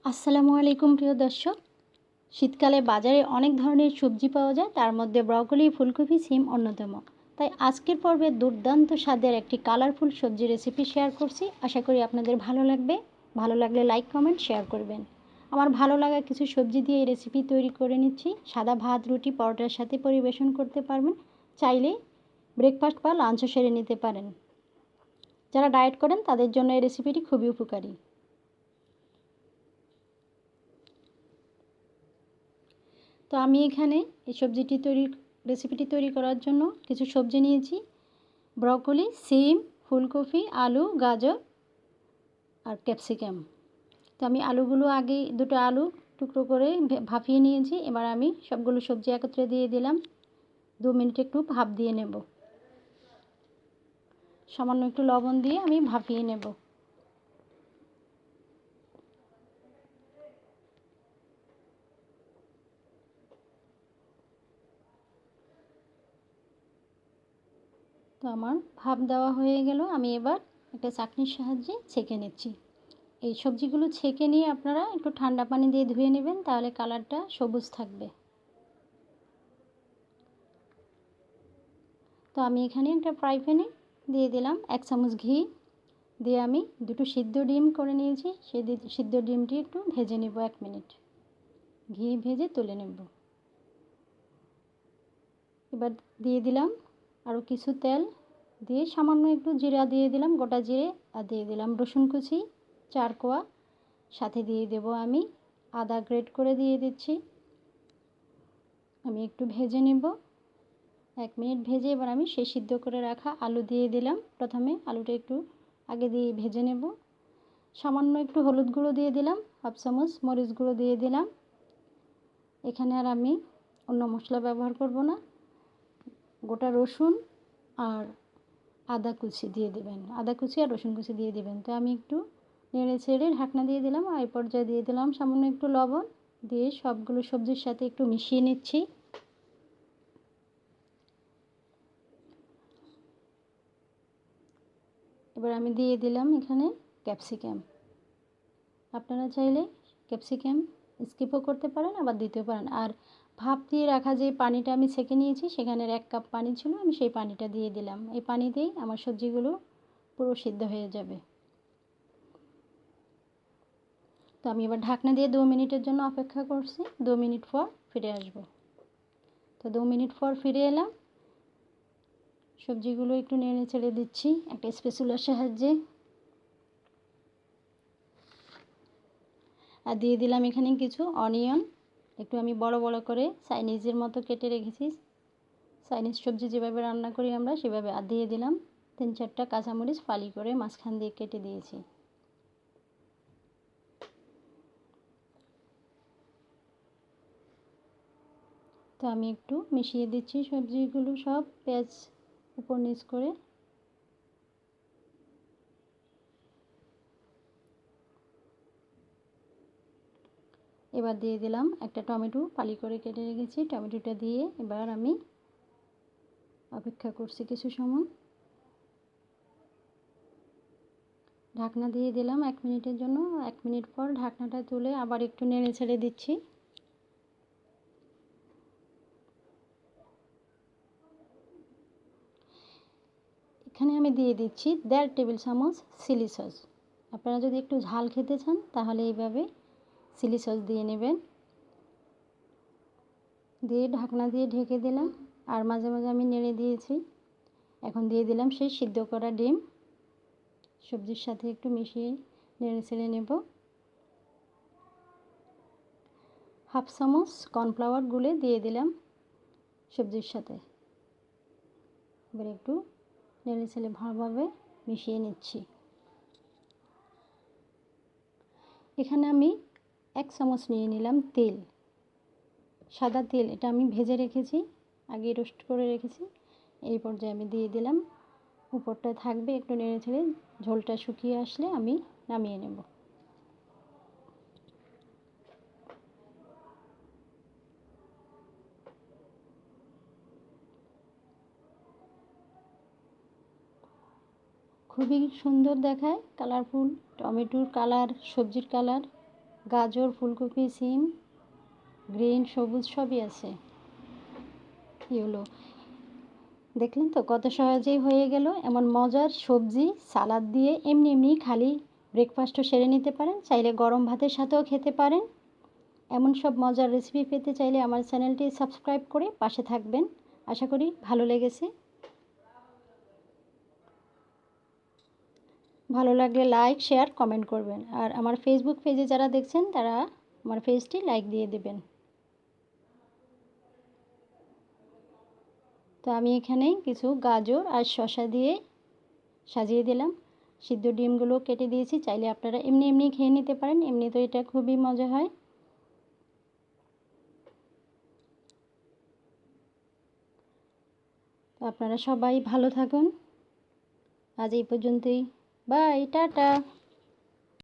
আসসালামু আলাইকুম প্রিয় দর্শক। শীতকালে বাজারে অনেক ধরনের সবজি পাওয়া যায়, তার মধ্যে ব্রকলি, ফুলকপি, সিম অন্যতম। তাই আজকের পর্বে দুর্দান্ত স্বাদের একটি কালারফুল সবজি রেসিপি শেয়ার করছি। আশা করি আপনাদের ভালো লাগবে। ভালো লাগলে লাইক, কমেন্ট, শেয়ার করবেন। আমার ভালো লাগা কিছু সবজি দিয়ে এই রেসিপি তৈরি করে নিচ্ছি। সাদা ভাত, রুটি, পরোটার সাথে পরিবেশন করতে পারবেন। চাইলে ব্রেকফাস্ট বা লাঞ্চও সেরে নিতে পারেন। যারা ডায়েট করেন তাদের জন্য এই রেসিপিটি খুবই উপকারী। তো আমি এখানে এই রেসিপিটি তৈরি করার জন্য কিছু সবজি নিয়েছি। ব্রকলি, সিম, ফুলকপি, আলু, গাজর আর ক্যাপসিকাম। তো আমি আলুগুলো আগে দুটো আলু টুকরো করে ভাপিয়ে নিয়েছি। এবার আমি সবগুলো সবজি একত্রে দিয়ে দিলাম। 2 মিনিট একটু ভাপ দিয়ে নেব। সামান্য একটু লবণ দিয়ে আমি ভাপিয়ে নেব। তো আমার ভাপ দেওয়া হয়ে গেল। আমি এবার একটা চাটনির সাহায্যে ছেঁকে নিচ্ছি। এই সবজিগুলো ছেঁকে নিয়ে আপনারা একটু ঠান্ডা পানি দিয়ে ধুয়ে নেবেন, তাহলে কালারটা সবুজ থাকবে। তো আমি এখানে একটা ফ্রাই প্যানে দিয়ে দিলাম 1 চামচ ঘি। দিয়ে আমি দুটো সিদ্ধ ডিম করে নিয়েছি, সেই সিদ্ধ ডিমটি একটু ভেজে নেব 1 মিনিট। ঘি ভেজে তুলে নেব। এবার দিয়ে দিলাম আরও কিছু তেল, দিয়ে সামান্য একটু জিরা দিয়ে দিলাম, গোটা জিরে, আর দিয়ে দিলাম রসুন কুচি 4 কোয়া। সাথে দিয়ে দেব আমি আদা গ্রেট করে দিয়ে দিচ্ছি। আমি একটু ভেজে নেব। 1 মিনিট ভেজে এবার আমি সেই সিদ্ধ করে রাখা আলু দিয়ে দিলাম। প্রথমে আলুটা একটু আগে দিয়ে ভেজে নেব। সামান্য একটু হলুদ গুঁড়ো দিয়ে দিলাম, 1/2 চামচ মরিচ গুঁড়ো দিয়ে দিলাম। এখানে আর আমি অন্য মশলা ব্যবহার করব না। গোটা রসুন আর আদা কুচি দিয়ে দেবেন, আদা কুচি আর রসুন কুচি দিয়ে দেবেন। তো আমি একটু নেড়ে ছেড়ে ঢাকনা দিয়ে দিলাম। আর এই পর্যায়ে দিয়ে দিলাম সামান্য একটু লবণ, দিয়ে সবগুলো সবজির সাথে একটু মিশিয়ে নিচ্ছি। এবার আমি দিয়ে দিলাম এখানে ক্যাপসিকাম। আপনারা চাইলে ক্যাপসিকাম স্কিপও করতে পারেন, আবার দিতেও পারেন। আর ভাপ দিয়ে রাখা যে পানিটা আমি ছেঁকে নিয়েছি, সেখানের 1 কাপ পানি ছিল, আমি সেই পানিটা দিয়ে দিলাম। এই পানিতেই আমার সবজিগুলো পুরো সিদ্ধ হয়ে যাবে। তো আমি এবার ঢাকনা দিয়ে 2 মিনিটের জন্য অপেক্ষা করছি। 2 মিনিট পর ফিরে আসব। তো 2 মিনিট পর ফিরে এলাম। সবজিগুলো একটু নেড়ে ছেড়ে দিচ্ছি একটা স্প্যাচুলার সাহায্যে। আর দিয়ে দিলাম এখানে কিছু অনিয়ন, একটু আমি বড় বড় করে চাইনিজের মতো কেটে রেখেছি। চাইনিজ সবজি যেভাবে রান্না করি আমরা সেভাবে। আর দিয়ে দিলাম 3-4টা কাঁচামরিচ ফালি করে মাঝখান দিয়ে কেটে দিয়েছি। তো আমি একটু মিশিয়ে দিচ্ছি সবজিগুলো সব, পেঁয়াজ উপর নিচ করে। এবার দিয়ে দিলাম একটা টমেটো ফালি করে কেটে রেখেছি। টমেটোটা দিয়ে এবার আমি অপেক্ষা করছি কিছু সময়। ঢাকনা দিয়ে দিলাম 1 মিনিটের জন্য। 1 মিনিট পর ঢাকনাটা তুলে আবার একটু নেড়ে ছেড়ে দিচ্ছি। এখানে আমি দিয়ে দিচ্ছি 1.5 টেবিল চামচ চিলি সস। আপনারা যদি একটু ঝাল খেতে চান তাহলে এইভাবে চিলি সস দিয়ে নেবেন। দিয়ে ঢাকনা দিয়ে ঢেকে দিলাম। আর মাঝে মাঝে আমি নেড়ে দিয়েছি। এখন দিয়ে দিলাম সেই সিদ্ধ করা ডিম, সবজির সাথে একটু মিশিয়ে নেড়ে ছেড়ে নেব। 1/2 চামচ কর্নফ্লাওয়ার গুলে দিয়ে দিলাম সবজির সাথে। এবার একটু নেড়ে ছেড়ে ভালোভাবে মিশিয়ে নিচ্ছি। এখানে আমি 1 চামচ নিয়ে নিলাম তেল, সাদা তেল। এটা আমি ভেজে রেখেছি, আগে রোস্ট করে রেখেছি। এই পর্যায়ে আমি দিয়ে দিলাম। উপরটা থাকবে, একটু নেড়ে ছেড়ে ঝোলটা শুকিয়ে আসলে আমি নামিয়ে নেব। খুবই সুন্দর দেখায়, কালারফুল টমেটোর কালার, সবজির কালার। গাজর, ফুলকপি, সিম, গ্রিন, সবুজ সবই আছে। এগুলো দেখলেন তো কত সহজেই হয়ে গেল। এমন মজার সবজি সালাদ দিয়ে এমনি এমনি খালি ব্রেকফাস্টও সেরে নিতে পারেন, চাইলে গরম ভাতের সাথেও খেতে পারেন। এমন সব মজার রেসিপি পেতে চাইলে আমার চ্যানেলটি সাবস্ক্রাইব করে পাশে থাকবেন। আশা করি ভালো লেগেছে। ভালো লাগলে লাইক, শেয়ার, কমেন্ট করবেন। আর আমার ফেসবুক পেজে যারা দেখছেন তারা আমার পেজটি লাইক দিয়ে দেবেন। তো আমি এখানে কিছু গাজর আর শসা দিয়ে সাজিয়ে দিলাম। সিদ্ধ ডিমগুলো কেটে দিয়েছি, চাইলে আপনারা এমনি এমনি খেয়ে নিতে পারেন, এমনি তো এটা খুবই মজা হয়। তো আপনারা সবাই ভালো থাকুন। আজ এই পর্যন্তই। Bye, tata.